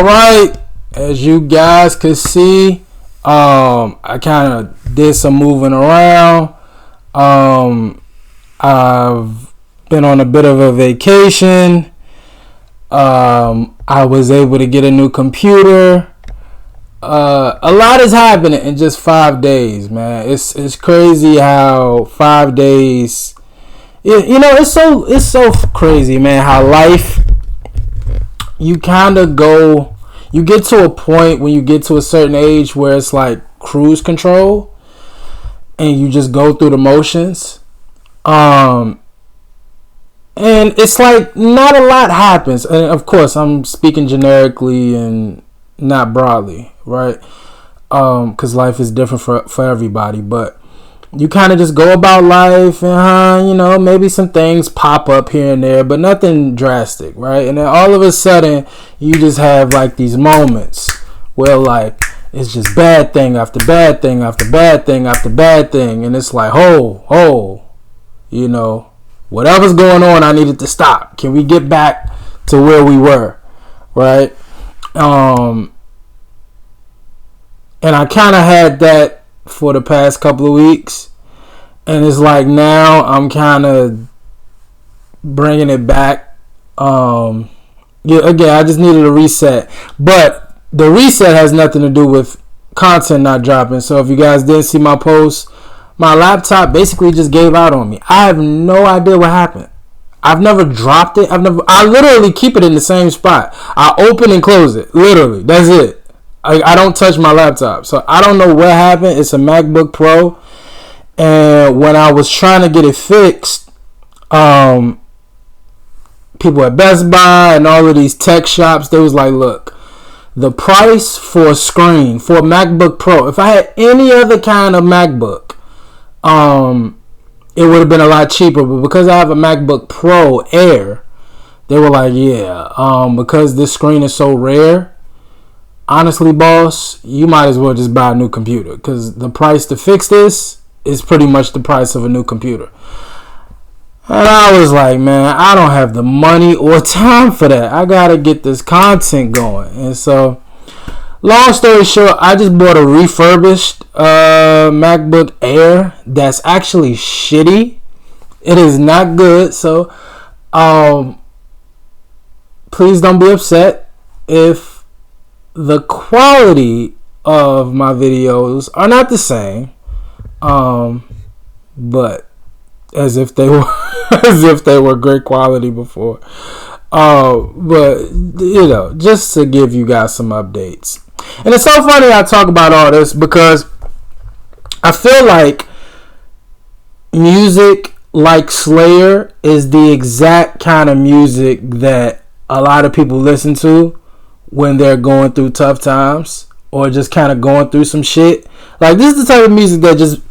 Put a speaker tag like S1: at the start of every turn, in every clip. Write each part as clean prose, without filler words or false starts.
S1: Alright, as you guys can see, I kind of did some moving around. I've been on a bit of a vacation. I was able to get a new computer. A lot is happening in just 5 days, man. It's crazy how 5 days. It's so crazy, man. How life, you kind of go. You get to a point when you get to a certain age where it's like cruise control, and you just go through the motions. And it's like not a lot happens. And of course, I'm speaking generically and not broadly, right? Because life is different for everybody. But you kind of just go about life, and maybe some things pop up here and there, but nothing drastic, right? And then all of a sudden, you just have like these moments where like it's just bad thing after bad thing after bad thing after bad thing, and it's like, whatever's going on, I needed to stop. Can we get back to where we were, right? And I kind of had that for the past couple of weeks, and it's like now I'm kind of bringing it back. Again, I just needed a reset, but the reset has nothing to do with content not dropping. So if you guys didn't see my post, my laptop basically just gave out on me. I have no idea what happened. I've never dropped it. I literally keep it in the same spot. I open and close it. Literally, that's it. I don't touch my laptop. So I don't know what happened. It's a MacBook Pro. And when I was trying to get it fixed, people at Best Buy and all of these tech shops, they was like, look, the price for a screen, for a MacBook Pro, if I had any other kind of MacBook, it would have been a lot cheaper. But because I have a MacBook Pro Air, they were like, because this screen is so rare, honestly, boss, you might as well just buy a new computer, because the price to fix this is pretty much the price of a new computer. And I was like, man, I don't have the money or time for that. I gotta get this content going. And so, long story short, I just bought a refurbished MacBook Air that's actually shitty. It is not good. So, please don't be upset if the quality of my videos are not the same, but as if they were great quality before. But just to give you guys some updates. And it's so funny I talk about all this because I feel like music like Slayer is the exact kind of music that a lot of people listen to when they're going through tough times or just kind of going through some shit. Like, this is the type of music that just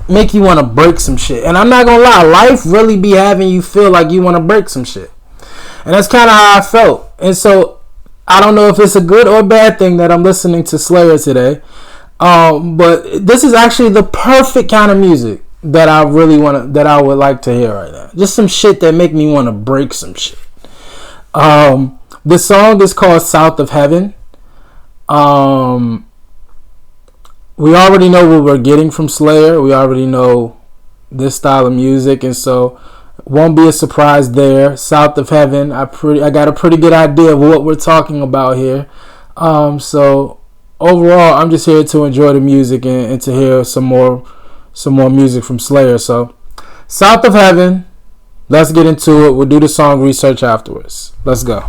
S1: make you want to break some shit. And I'm not gonna lie, life really be having you feel like you want to break some shit. And that's kind of how I felt. And so I don't know if it's a good or bad thing that I'm listening to Slayer today, but this is actually the perfect kind of music that I would like to hear right now. Just some shit that make me want to break some shit. The song is called South of Heaven. We already know what we're getting from Slayer. We already know this style of music, and so won't be a surprise there. South of Heaven. I got a pretty good idea of what we're talking about here. So overall, I'm just here to enjoy the music and to hear some more music from Slayer. So South of Heaven. Let's get into it. We'll do the song research afterwards. Let's go.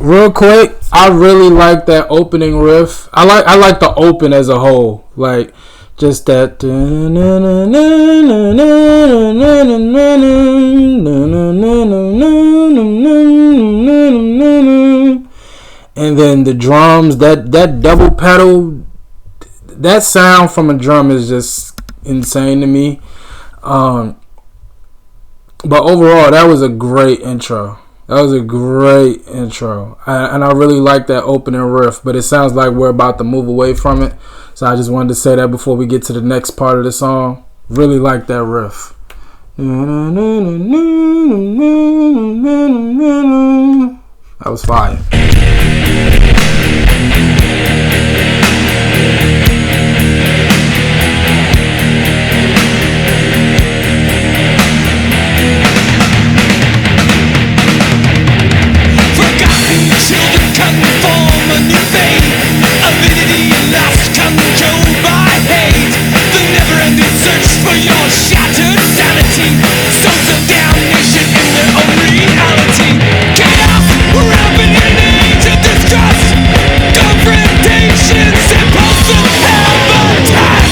S1: Real quick, I really like that opening riff. I like the open as a whole. Like just that. And then the drums, that double pedal, that sound from a drum is just insane to me. But overall, that was a great intro. And I really like that opening riff. But it sounds like we're about to move away from it. So I just wanted to say that before we get to the next part of the song. Really like that riff. That was fire.
S2: Conform a new fate, avidity lost control by hate. The never-ending search for your shattered sanity. Souls of damnation in their own reality. Chaos, rampant in an age of distrust. Confrontations, impulsive habitat.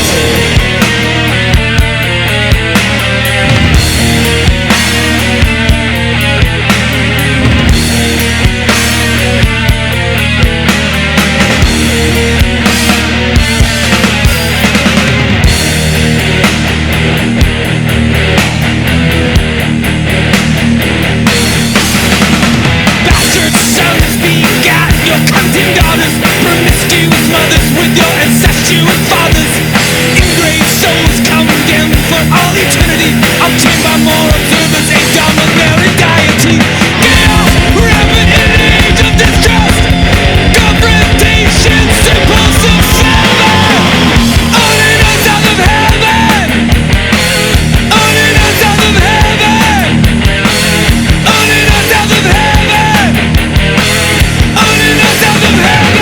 S2: Promiscuous mothers with your incestuous fathers. Engraved souls condemned for all eternity. Obtained by more observers, a dominary deity. Chaos, rampant in an age of distrust. Confrontations, impulsive seven. Only knows out of heaven. Only knows out of heaven. Only knows out of heaven. Only knows out of heaven.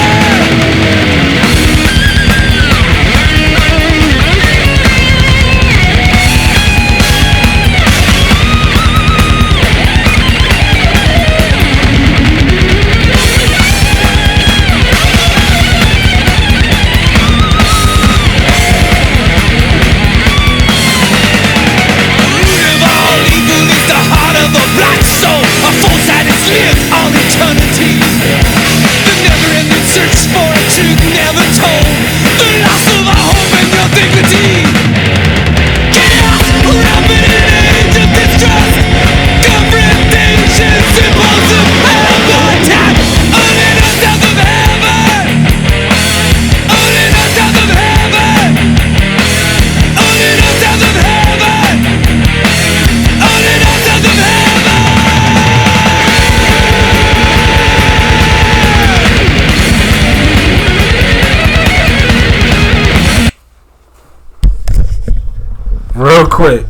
S1: Real quick.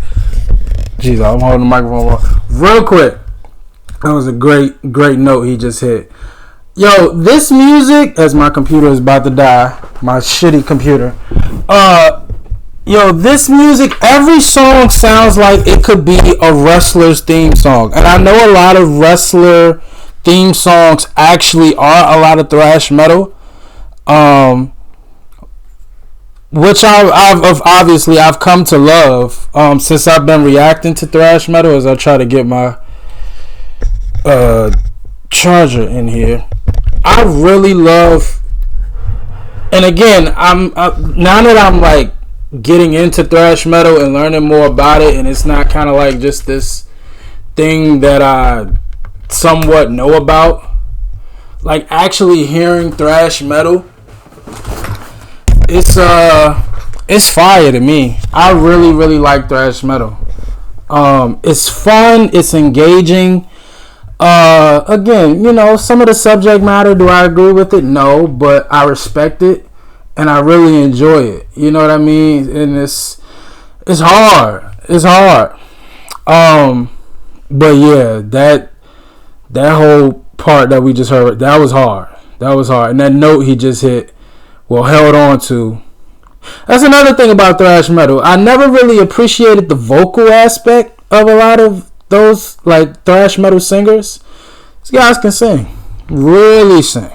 S1: Jeez, I'm holding the microphone wrong. Real quick. That was a great note he just hit. Yo, this music, as my computer is about to die, my shitty computer. Yo, this music, every song sounds like it could be a wrestler's theme song. And I know a lot of wrestler theme songs actually are a lot of thrash metal. Which I've come to love since I've been reacting to thrash metal as I try to get my charger in here. I really love, and again, now that I'm like getting into thrash metal and learning more about it, and it's not kind of like just this thing that I somewhat know about. Like actually hearing thrash metal, it's fire to me. I really like thrash metal. It's fun, it's engaging. Again, you know, some of the subject matter, do I agree with it? No, but I respect it and I really enjoy it. You know what I mean? And it's hard. But yeah, that whole part that we just heard, that was hard. And that note he just hit, held on to. That's another thing about thrash metal. I never really appreciated the vocal aspect of a lot of those like thrash metal singers. These guys can sing. Really sing.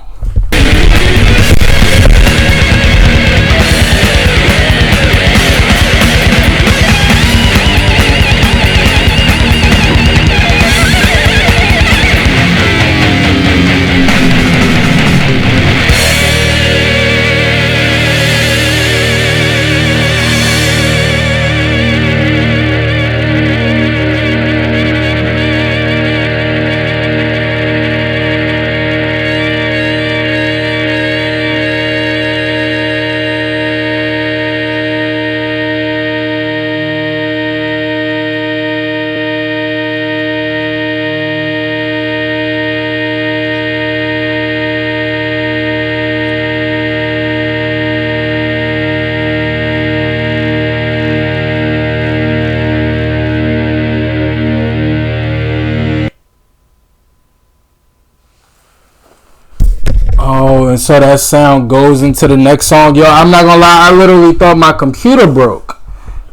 S1: Oh, and so that sound goes into the next song. Yo, I'm not gonna lie, I literally thought my computer broke.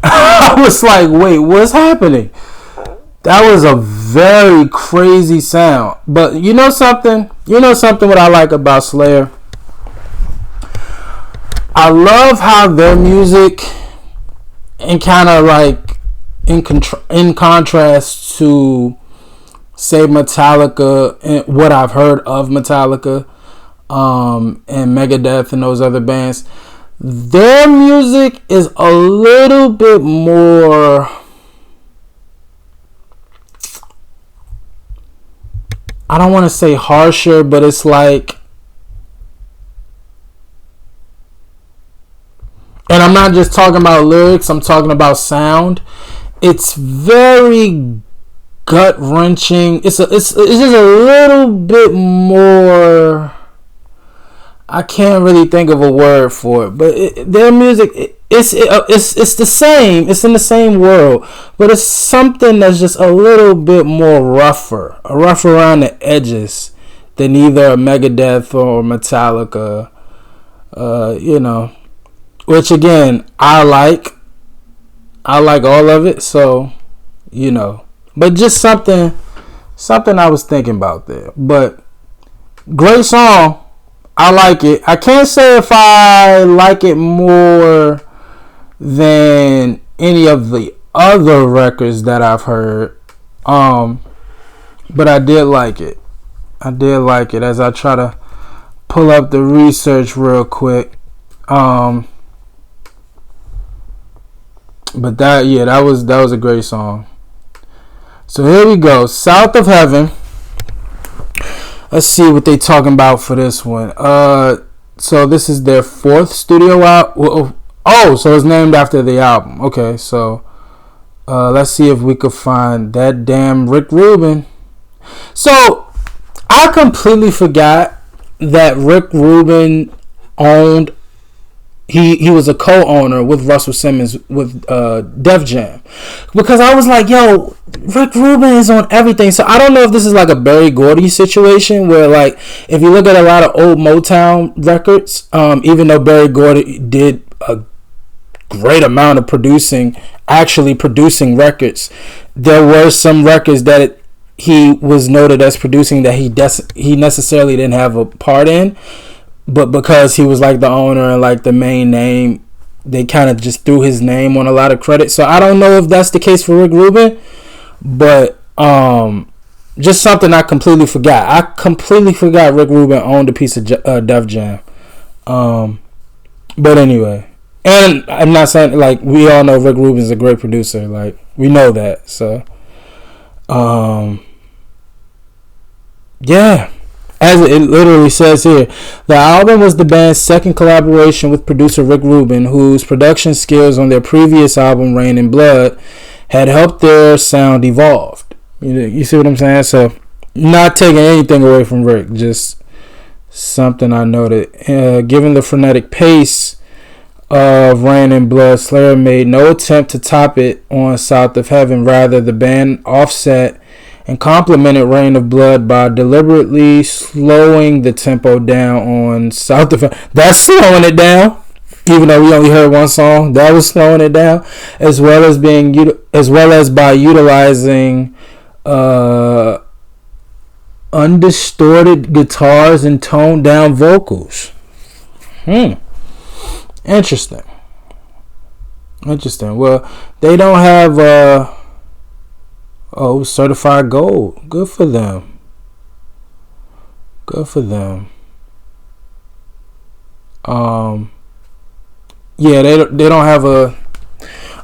S1: I was like, wait, what's happening? That was a very crazy sound. But you know something? You know something what I like about Slayer? I love how their music, and kind of like in contrast to, say, Metallica, and what I've heard of Metallica, and Megadeth and those other bands, their music is a little bit more, I don't want to say harsher, but it's like, and I'm not just talking about lyrics, I'm talking about sound. It's very gut wrenching. It's just a little bit more. I can't really think of a word for it, but their music, it's the same. It's in the same world, but it's something that's just a little bit more rougher around the edges than either a Megadeth or Metallica. You know, which again I like all of it. So, you know, but just something I was thinking about there. But great song. I like it. I can't say if I like it more than any of the other records that I've heard. But I did like it. As I try to pull up the research real quick. But that was a great song. So here we go. South of Heaven. Let's see what they talking about for this one. So this is their 4th studio album. Oh, so it's named after the album. Okay, so let's see if we could find that damn Rick Rubin. So I completely forgot that Rick Rubin owned. He was a co-owner with Russell Simmons with Def Jam, because I was like, yo, Rick Rubin is on everything. So I don't know if this is like a Berry Gordy situation where, like, if you look at a lot of old Motown records, even though Berry Gordy did a great amount of producing records, there were some records that he was noted as producing that he necessarily didn't have a part in. But because he was like the owner and like the main name, they kind of just threw his name on a lot of credit. So I don't know if that's the case for Rick Rubin, but just something I completely forgot. I completely forgot Rick Rubin owned a piece of Def Jam. But anyway, and I'm not saying, like, we all know Rick Rubin's a great producer. Like, we know that. So, yeah. As it literally says here, the album was the band's second collaboration with producer Rick Rubin, whose production skills on their previous album, Rain and Blood, had helped their sound evolve. You see what I'm saying? So, not taking anything away from Rick, just something I noted. Given the frenetic pace of Rain and Blood, Slayer made no attempt to top it on South of Heaven. Rather, the band offset and complemented Rain of Blood by deliberately slowing the tempo down on South of Heaven. That's slowing it down, even though we only heard one song. That was slowing it down, as well as by utilizing undistorted guitars and toned down vocals. Interesting. Well, they don't have certified gold. Good for them. Yeah, they don't have a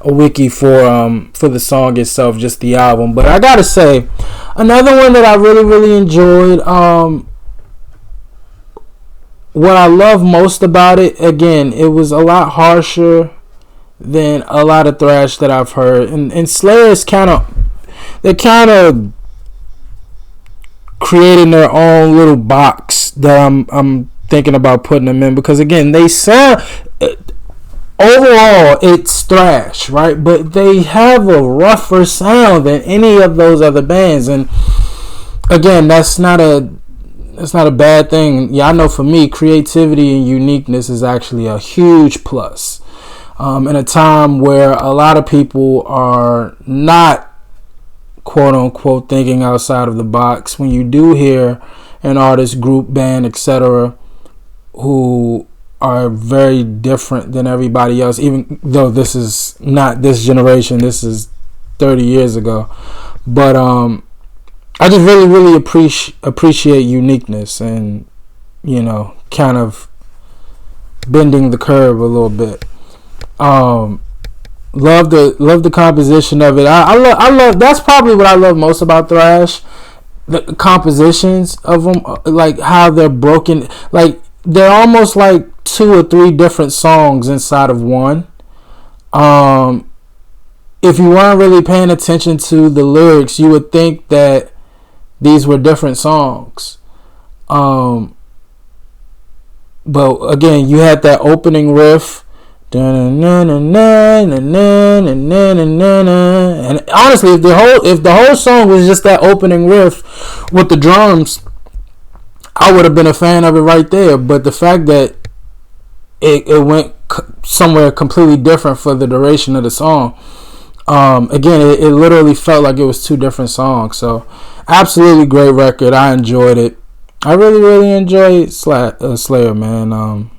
S1: wiki for the song itself, just the album. But I gotta say, another one that I really enjoyed. What I love most about it, again, it was a lot harsher than a lot of thrash that I've heard, and Slayer's they're kind of creating their own little box that I'm thinking about putting them in, because again, they sound, overall it's thrash, right? But they have a rougher sound than any of those other bands, and again, that's not a bad thing. Yeah, I know for me, creativity and uniqueness is actually a huge plus. In a time where a lot of people are not, quote unquote, thinking outside of the box, when you do hear an artist, group, band, etc., who are very different than everybody else, even though this is not this generation, this is 30 years ago, but I just really appreciate uniqueness and, kind of bending the curve a little bit. Love the composition of it. I love that's probably what I love most about thrash, the compositions of them, like how they're broken, like they're almost like 2 or 3 different songs inside of one. If you weren't really paying attention to the lyrics, you would think that these were different songs. But again, you had that opening riff, and honestly, if the whole song was just that opening riff with the drums, I would have been a fan of it right there. But the fact that it went somewhere completely different for the duration of the song, again, it literally felt like it was 2 different songs. So absolutely great record. I enjoyed it. I really enjoyed Slayer, man.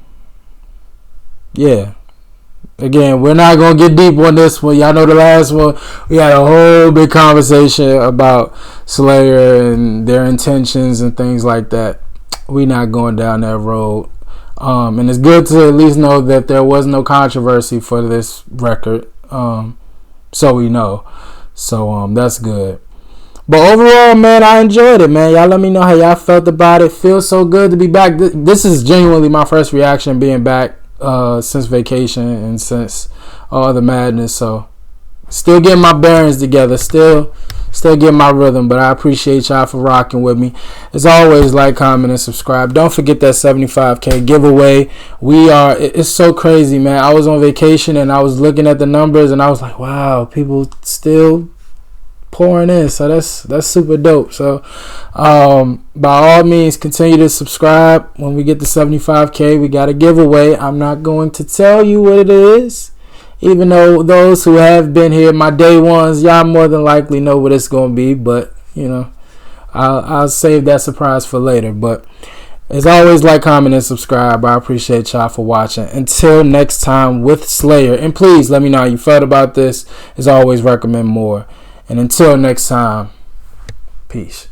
S1: Yeah. Again, we're not going to get deep on this one. Y'all know the last one, we had a whole big conversation about Slayer and their intentions and things like that. We're not going down that road. And it's good to at least know that there was no controversy for this record. So we know. So that's good. But overall, man, I enjoyed it, man. Y'all let me know how y'all felt about it. Feels so good to be back. This is genuinely my first reaction being back since vacation and since all the madness. So still getting my bearings together. Still getting my rhythm. But I appreciate y'all for rocking with me. As always, like, comment, and subscribe. Don't forget that 75K giveaway. It's so crazy, man. I was on vacation and I was looking at the numbers and I was like, wow, people still pouring in, so that's super dope. So by all means, continue to subscribe. When we get to 75K, we got a giveaway. I'm not going to tell you what it is, even though those who have been here, my day ones, y'all more than likely know what it's going to be, but I'll save that surprise for later. But as always, like, comment, and subscribe. I appreciate y'all for watching. Until next time with Slayer, and please let me know how you felt about this. As always, recommend more. And until next time, peace.